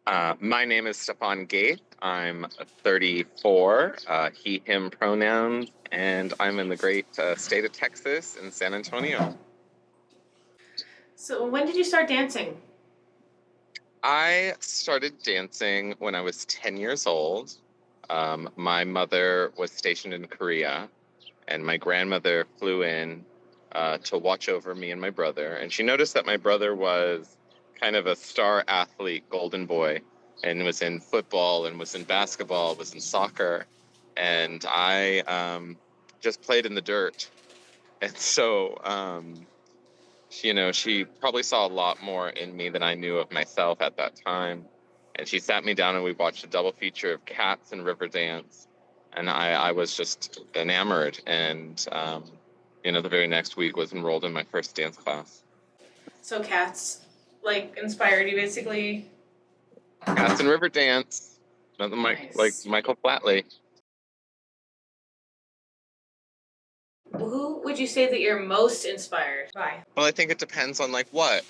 My name is Stephan Gaeth. I'm 34, he, him pronouns, and I'm in the great state of Texas in San Antonio. So when did you start dancing? I started dancing when I was 10 years old. My mother was stationed in Korea, and my grandmother flew in to watch over me and my brother. And she noticed that my brother was kind of a star athlete, golden boy, and was in football and was in basketball, was in soccer. And I just played in the dirt. And so, she probably saw a lot more in me than I knew of myself at that time. And she sat me down and we watched a double feature of Cats and Riverdance. And I was just enamored. And, the very next week was enrolled in my first dance class. So Cats, inspired you basically? Cats and Riverdance. Nothing like Nice. Michael Flatley. Who would you say that you're most inspired by? Well, I think it depends on what,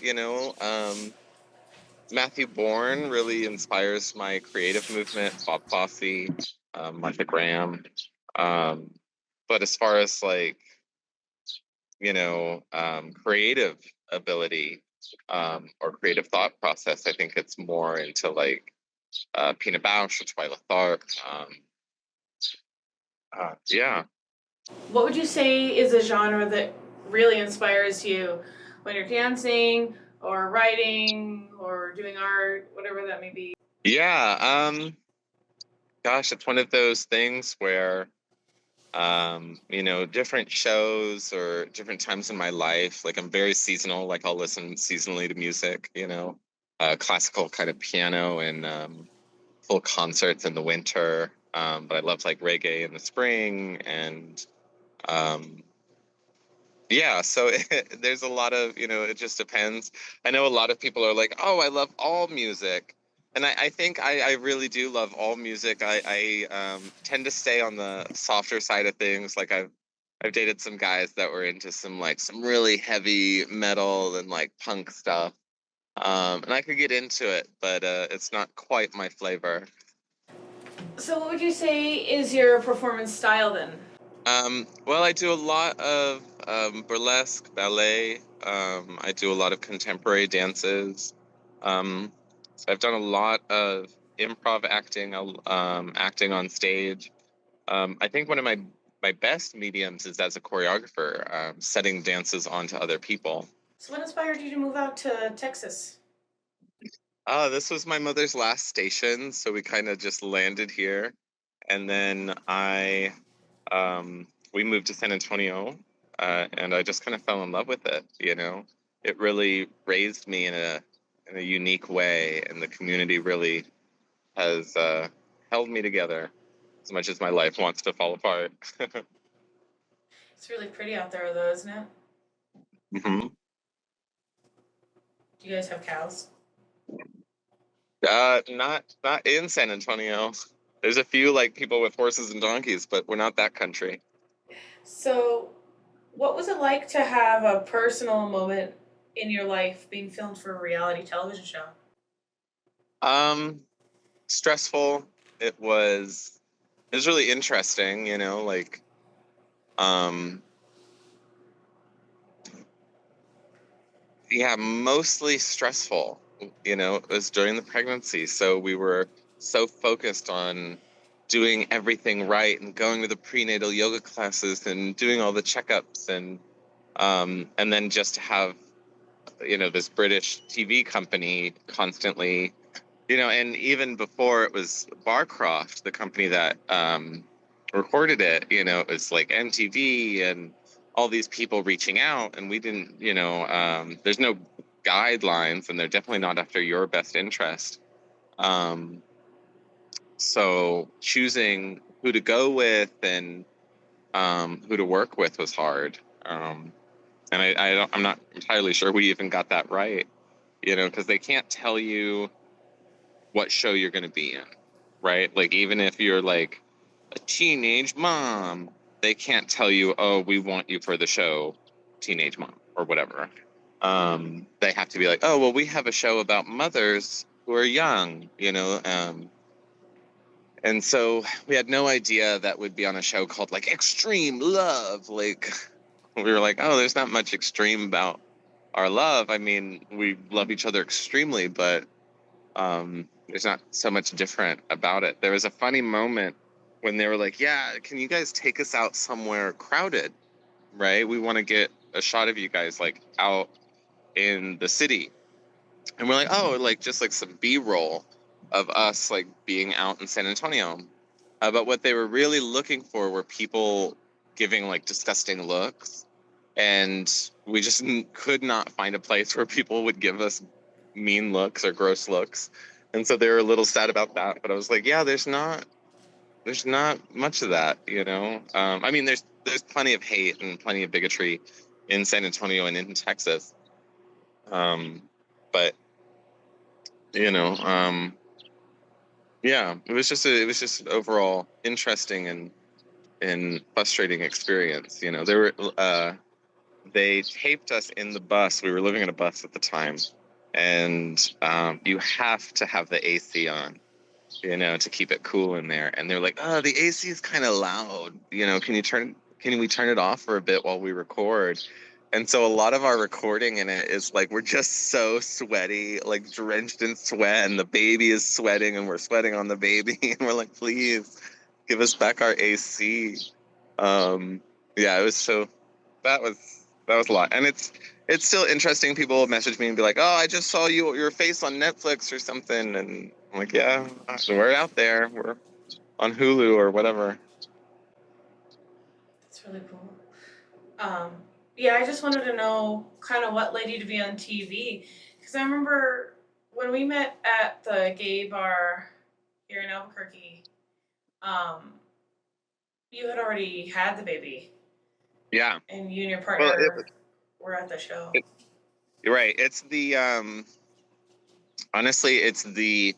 Matthew Bourne really inspires my creative movement, Bob Fosse, Martha Graham. But as far as creative ability or creative thought process, I think it's more into Pina Bausch or Twyla Tharp. Yeah. What would you say is a genre that really inspires you when you're dancing or writing or doing art, whatever that may be? Yeah. Gosh, it's one of those things where different shows or different times in my life, I'm very seasonal, I'll listen seasonally to music, classical kind of piano and full concerts in the winter. But I love reggae in the spring and yeah, so there's a lot of, it just depends. I know a lot of people are like, oh, I love all music. And I think I really do love all music. I tend to stay on the softer side of things. I've dated some guys that were into some really heavy metal and punk stuff. And I could get into it, but it's not quite my flavor. So what would you say is your performance style then? Well, I do a lot of burlesque, ballet. I do a lot of contemporary dances. So I've done a lot of improv acting, acting on stage. I think one of my best mediums is as a choreographer, setting dances onto other people. So what inspired you to move out to Texas? This was my mother's last station, so we kind of just landed here, and then we moved to San Antonio, and I just kind of fell in love with it. It really raised me in a unique way, and the community really has held me together as much as my life wants to fall apart. It's really pretty out there though, isn't it? hmm Do you guys have cows? Not in San Antonio. There's a few people with horses and donkeys, but we're not that country. So what was it like to have a personal moment in your life being filmed for a reality television show? Um, Stressful. It was it was really interesting, um yeah, mostly stressful. It was during the pregnancy, so we were so focused on doing everything right and going to the prenatal yoga classes and doing all the checkups and then just to have this British TV company constantly, and even before it was Barcroft, the company that recorded it, it was MTV and all these people reaching out, and we didn't, there's no guidelines, and they're definitely not after your best interest. Um, so choosing who to go with and who to work with was hard. And I'm not entirely sure we even got that right, because they can't tell you what show you're going to be in, right? Even if you're a teenage mom, they can't tell you, oh, we want you for the show Teenage Mom or whatever. They have to be like, oh, well, we have a show about mothers. who are young, and so we had no idea that would be on a show called like Extreme Love. Like we were like, oh, there's not much extreme about our love. I mean, we love each other extremely, but there's not so much different about it. There was a funny moment when they were like, yeah, can you guys take us out somewhere crowded? Right? We want to get a shot of you guys like out in the city. And we're like, oh, like just like some B-roll of us like being out in San Antonio. But what they were really looking for were people giving like disgusting looks, and we just could not find a place where people would give us mean looks or gross looks, and so they were a little sad about that. But I was like, yeah, there's not much of that, I mean, there's plenty of hate and plenty of bigotry in San Antonio and in Texas, but you know, yeah, it was just an overall interesting and frustrating experience. They taped us in the bus. We were living in a bus at the time, and you have to have the AC on, to keep it cool in there. And they're like, "Oh, the AC is kind of loud. Can we turn it off for a bit while we record?" And so a lot of our recording in it is like we're just so sweaty, like drenched in sweat, and the baby is sweating, and we're sweating on the baby, and we're like, "Please give us back our AC." Yeah, it was so that was a lot, and it's still interesting. People will message me and be like, "Oh, I just saw your face on Netflix or something," and I'm like, "Yeah, we're out there. We're on Hulu or whatever." That's really cool. Um, yeah, I just wanted to know kind of what led you to be on TV. Because I remember when we met at the gay bar here in Albuquerque, um, you had already had the baby, Yeah. and you and your Well, partner were at the show. you're right. It's the honestly, it's the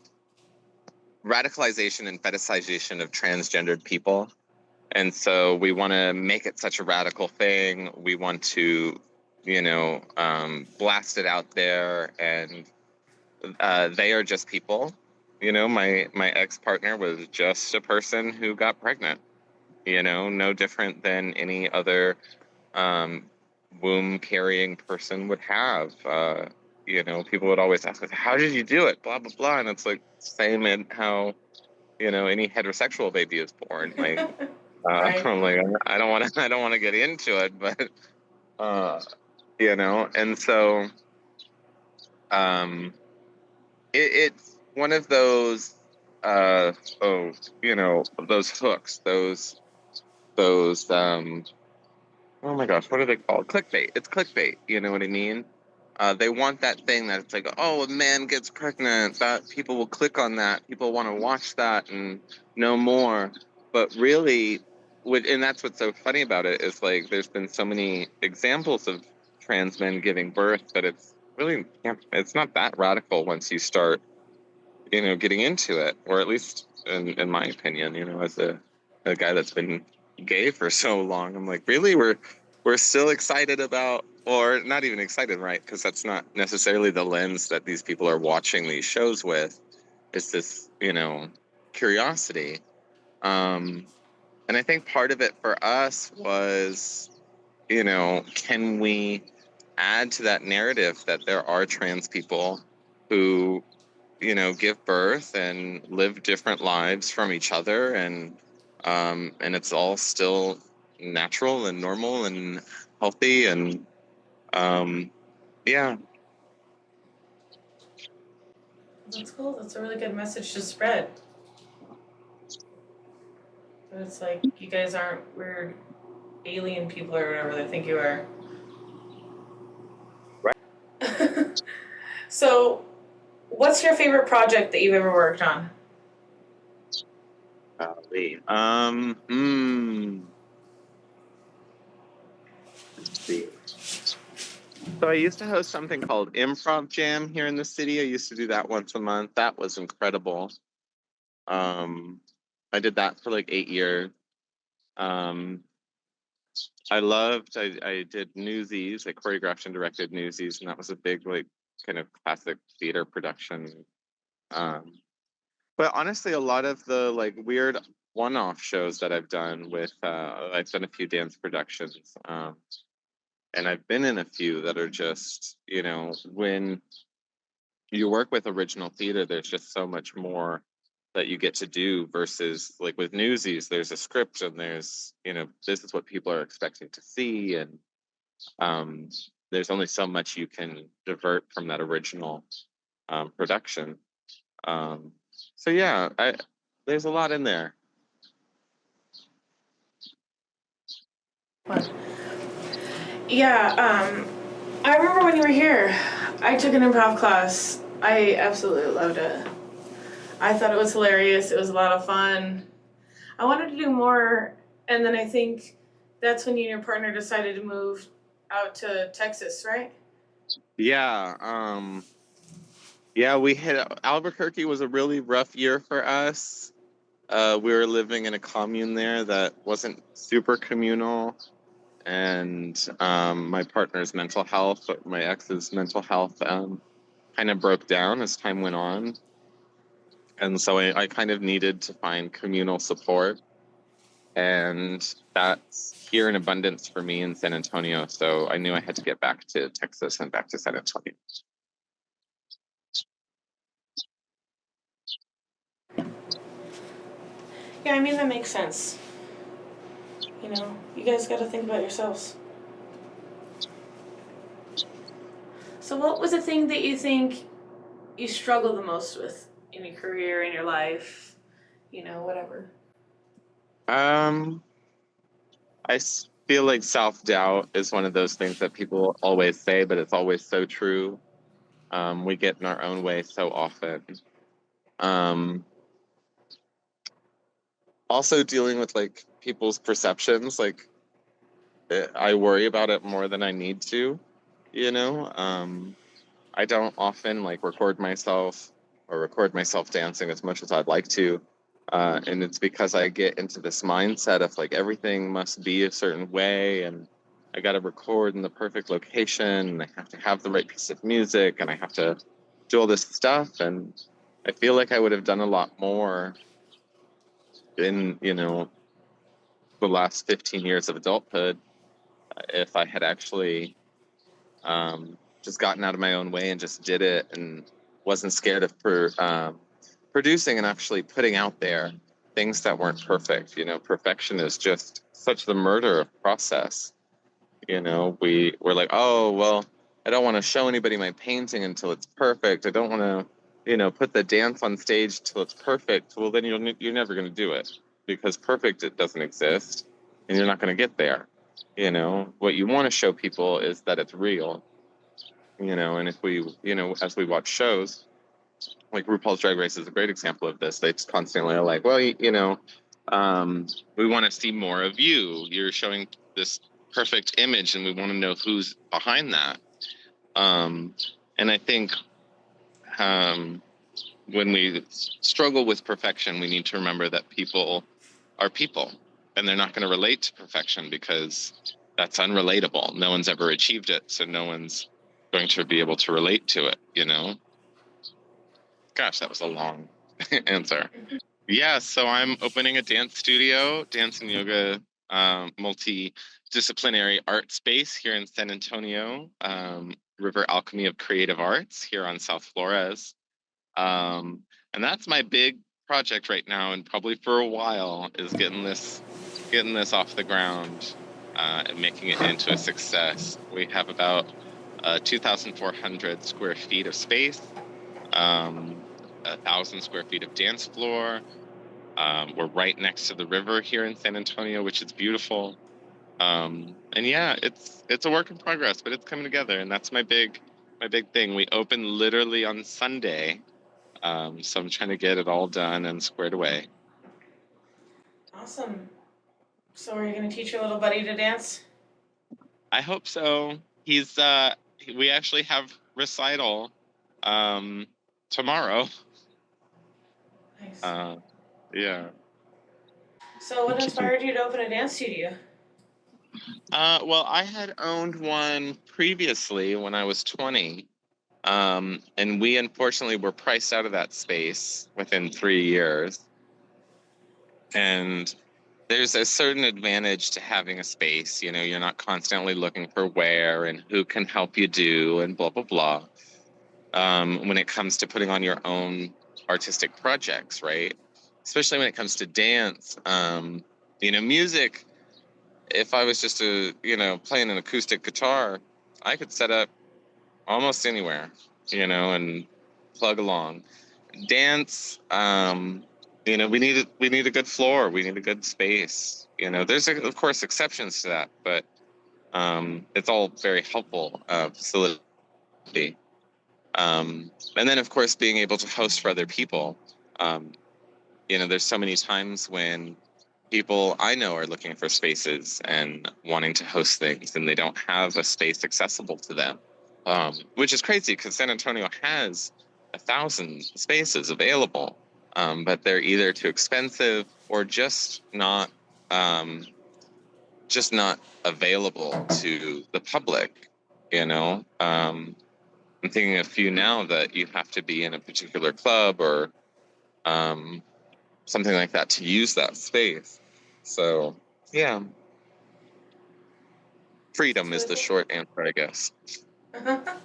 radicalization and fetishization of transgendered people. And so we want to make it such a radical thing. We want to, blast it out there. And they are just people. My ex partner was just a person who got pregnant. No different than any other um, womb carrying person would have. People would always ask us, "How did you do it?" Blah blah blah, and it's like same in how any heterosexual baby is born. Like Right. I'm like, I don't want to get into it, but uh, and so um, it's one of those uh, oh, those hooks, those oh my gosh, what are they called? Clickbait. It's clickbait. You know what I mean? They want that thing that's like, oh, a man gets pregnant. That people will click on that. People want to watch that and know more. But really, and that's what's so funny about it is like there's been so many examples of trans men giving birth that it's not that radical once you start, getting into it, or at least in my opinion, as a guy that's been gay for so long, I'm like, really, we're still excited about, or not even excited, right? Because that's not necessarily the lens that these people are watching these shows with. It's this, curiosity. Um, and I think part of it for us was, can we add to that narrative that there are trans people who give birth and live different lives from each other, and it's all still natural and normal and healthy, and yeah. That's cool. That's a really good message to spread. But it's like you guys aren't weird alien people or whatever they think you are. Right. So, what's your favorite project that you've ever worked on? Golly. Let's see. So I used to host something called Improv Jam here in the city. I used to do that once a month. That was incredible. um I did that for like 8 years. um I did Newsies. I choreographed and directed Newsies, and that was a big, like, kind of classic theater production. But honestly, a lot of the like weird one-off shows that I've done with, I've done a few dance productions, and I've been in a few that are just, when you work with original theater, there's just so much more that you get to do versus like with Newsies, there's a script and there's, this is what people are expecting to see. And um, there's only so much you can divert from that original production. Um, so yeah, there's a lot in there. Yeah, I remember when you were here, I took an improv class. I absolutely loved it. I thought it was hilarious. It was a lot of fun. I wanted to do more, and then I think that's when you and your partner decided to move out to Texas, right? Yeah, yeah, we hit Albuquerque was a really rough year for us. We were living in a commune there that wasn't super communal, and my partner's mental health, my ex's mental health, kind of broke down as time went on, and so I kind of needed to find communal support, and that's here in abundance for me in San Antonio. So I knew I had to get back to Texas and back to San Antonio. Yeah, I mean, that makes sense. You guys got to think about yourselves. So, what was the thing that you think you struggle the most with in your career, in your life, whatever? Um, I feel like self doubt is one of those things that people always say, but it's always so true. We get in our own way so often. Um, Also, dealing with like people's perceptions, like I worry about it more than I need to, you know. I don't often like record myself dancing as much as I'd like to. And it's because I get into this mindset of like everything must be a certain way, and I got to record in the perfect location, and I have to have the right piece of music, and I have to do all this stuff. And I feel like I would have done a lot more in, the last 15 years of adulthood if I had actually just gotten out of my own way and just did it and wasn't scared of producing and actually putting out there things that weren't perfect. Perfection is just such the murder of process. We're like, oh well, I don't want to show anybody my painting until it's perfect. I don't want to, put the dance on stage till it's perfect. Well, then you're never going to do it because perfect it doesn't exist, and you're not going to get there. What you want to show people is that it's real. And if we, as we watch shows, like RuPaul's Drag Race is a great example of this. They constantly are like, well, we want to see more of you. You're showing this perfect image, and we want to know who's behind that. And I think when we struggle with perfection, we need to remember that people are people, and they're not going to relate to perfection because that's unrelatable. No one's ever achieved it, so no one's going to be able to relate to it. Gosh, that was a long answer. Yeah, so I'm opening a dance studio, dance and yoga, multidisciplinary art space here in San Antonio, River Alchemy of Creative Arts here on South Flores. And that's my big project right now, and probably for a while, is getting this off the ground and making it into a success. We have about 2,400 square feet of space, 1,000 square feet of dance floor. We're right next to the river here in San Antonio, which is beautiful. And yeah, it's a work in progress, but it's coming together, and that's my big thing. We open literally on Sunday, so I'm trying to get it all done and squared away. Awesome. So, are you going to teach your little buddy to dance? I hope so. We actually have recital um, tomorrow. Nice. Yeah. So, what inspired you to open a dance studio? Well, I had owned one previously when I was 20. And we unfortunately were priced out of that space within 3 years. And there's a certain advantage to having a space. You know, you're not constantly looking for where and who can help you do and blah, blah, blah. When it comes to putting on your own artistic projects, right? Especially when it comes to dance. Music, if I was just playing an acoustic guitar, I could set up almost anywhere, and plug along. Dance, we need a good floor, we need a good space. There's of course exceptions to that, but it's all very helpful facility. And then of course being able to host for other people. There's so many times when people I know are looking for spaces and wanting to host things, and they don't have a space accessible to them, which is crazy because San Antonio has 1,000 spaces available, but they're either too expensive or just not available to the public. I'm thinking of a few now that you have to be in a particular club or something like that to use that space. So, yeah, freedom is the short answer, I guess. Yeah,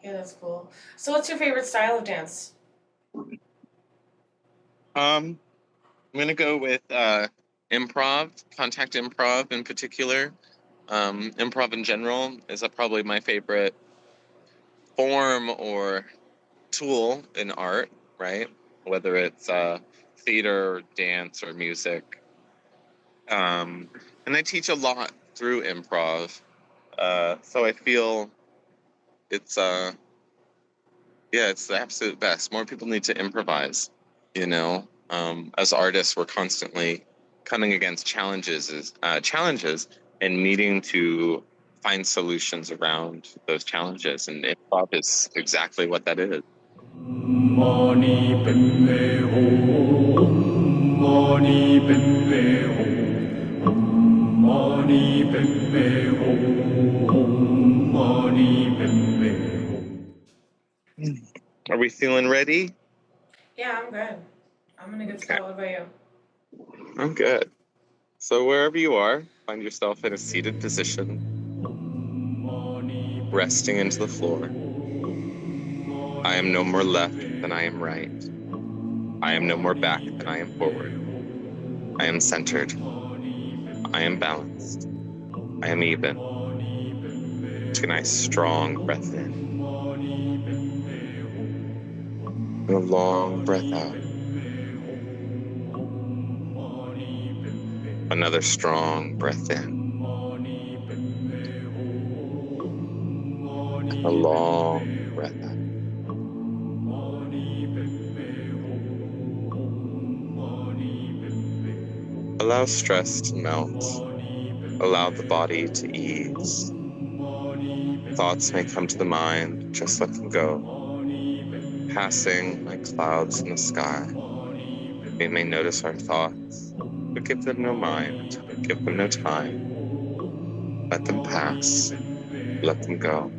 that's cool. So what's your favorite style of dance? I'm gonna go with improv, contact improv in particular. Improv in general is probably my favorite form or tool in art, right? Whether it's theater, dance, or music. And I teach a lot through improv. So I feel it's it's the absolute best. More people need to improvise. As artists, we're constantly coming against challenges and needing to find solutions around those challenges. And improv is exactly what that is. Are we feeling ready? Yeah, I'm good. I'm in a good spot. What about you? I'm good. So wherever you are, find yourself in a seated position, resting into the floor. I am no more left than I am right. I am no more back than I am forward. I am centered. I am balanced. I am even. Take a nice strong breath in. And a long breath out. Another strong breath in. And a long breath out. Allow stress to melt. Allow the body to ease. Thoughts may come to the mind, just let them go. Passing like clouds in the sky. We may notice our thoughts, but give them no mind, give them no time. Let them pass, let them go.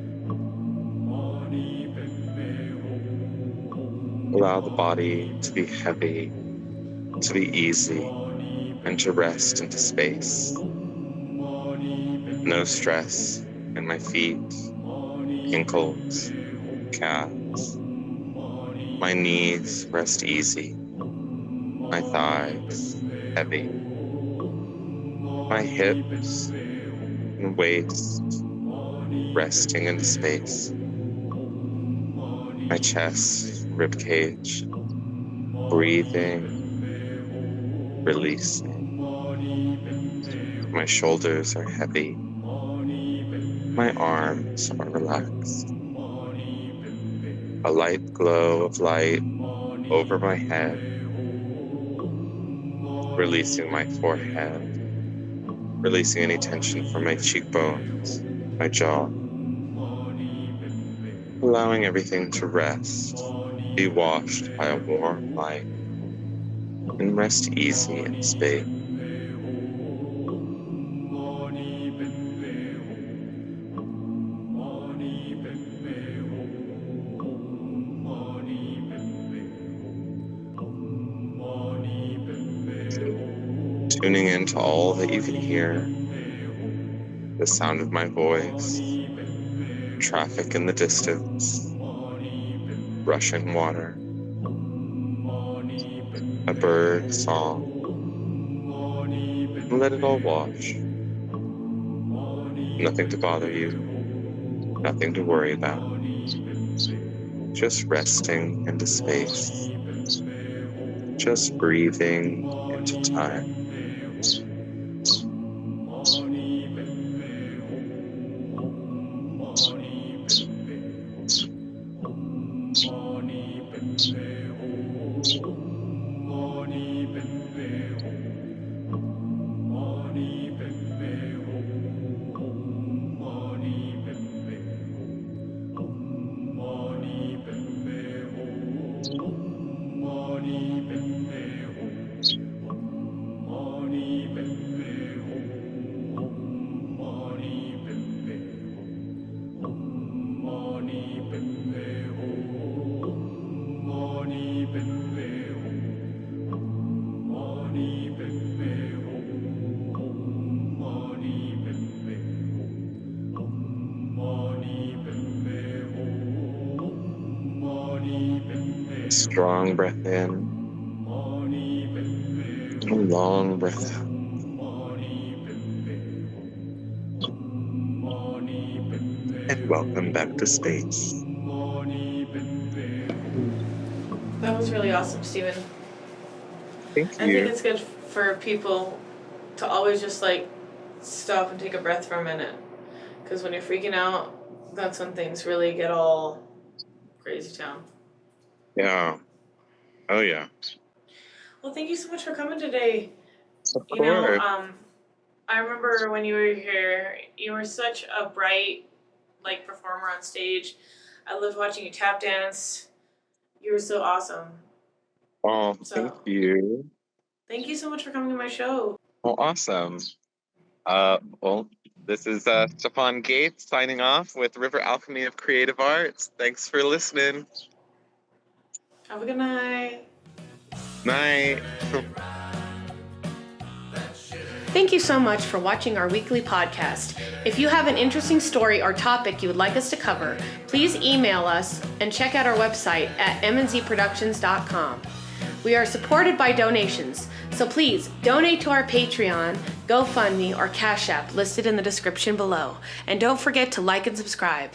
Allow the body to be heavy, to be easy, and to rest into space. No stress in my feet, ankles, calves. My knees rest easy, my thighs heavy, my hips and waist resting into space, my chest, rib cage, breathing, releasing. My shoulders are heavy, my arms are relaxed. A light glow of light over my head, releasing my forehead, releasing any tension from my cheekbones, my jaw, allowing everything to rest, be washed by a warm light, and rest easy in space. tuning into all that you can hear, the sound of my voice, traffic in the distance, rushing water, a bird song. Let it all wash. Nothing to bother you, nothing to worry about. Just resting into space, just breathing into time. Strong breath in, a long breath out. And welcome back to space. That was really awesome, Stephen. Thank I think you. it's good for people to always just like stop and take a breath for a minute. Because when you're freaking out, that's when things really get all crazy town. Yeah. Oh, yeah. Well, thank you so much for coming today. Of You know, course. I remember when you were here, you were such a bright, like, performer on stage. I loved watching you tap dance. You were so awesome. Oh, thank So, you. thank you so much for coming to my show. Well, awesome. Well, this is Stephan Gaeth signing off with River Alchemy of Creative Arts. Thanks for listening. Have a good night. Night. Thank you so much for watching our weekly podcast. If you have an interesting story or topic you would like us to cover, please email us and check out our website at mnzproductions.com. We are supported by donations, so please donate to our Patreon, GoFundMe, or Cash App listed in the description below. And don't forget to like and subscribe.